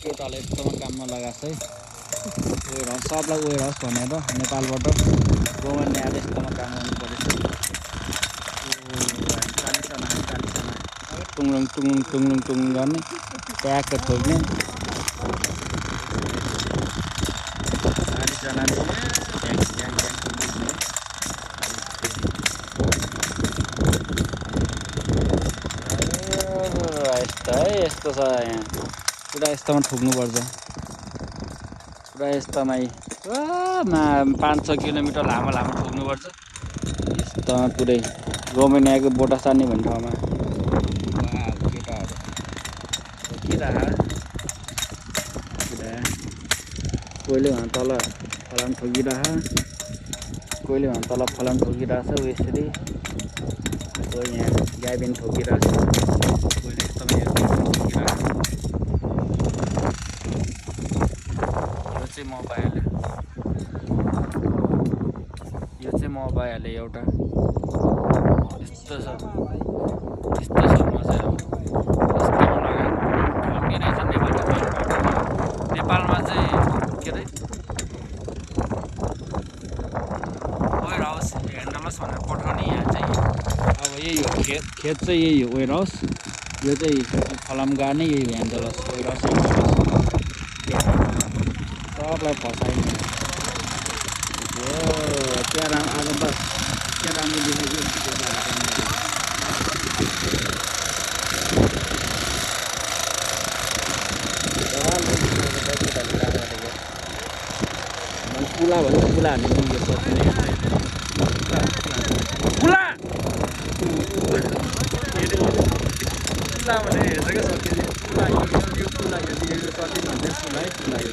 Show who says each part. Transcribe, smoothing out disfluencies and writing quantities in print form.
Speaker 1: केटाले यस्तोमा काममा लगाएको है वेयर हाउस सबलाई वेयर हाउस भनेर नेपालबाट गभर्मेन्ट ल्याएर यस्तोमा काम गर्नु परेछ टुङलुङ टुङलुङ टुङलुङ टुङलुङ गर्ने ट्याक्क ठोक्ने 40जनाले यस्तो छ यहाँ पुरा यस्तोमा ठोक्नुपर्छ पुरा यस्तोमै 500 किलोमिटर लामो ठोक्नुपर्छ यस्तोमा पुरै रोमेनियाको बोटासानी भन्ने ठाउँमा केटाहरू कोहीले भन्छ तल फलाम कोहीले भन्छ तल फलाम ठोकिरहेछ ऊ यसरी कोही यहाँ ग्याबिन ठोकिरहेछ कोहीले एकदमै ठोकिरहेछ यो चाहिँ म भइहालेँ एउटा यस्तो छ मजा नेपालमा चाहिँ के अरे वेयर हाउस ह्यान्डलर्स भनेर पठाउने यहाँ चाहिँ अब यही हो खेत चाहिँ यही हो वेयर हाउस यो चाहिँ फलाम गर्ने यही ह्यान्डलर्स वेयर हाउस सबलाई फसाइने त्यहाँ आज बस क्या राम्रो देखेको पुला भन्छ पुला हाल्ने यो सकिने पुला भने हेरेको सकिने पुला यो पुला यो सकिने भन्दै पुला है पुला यो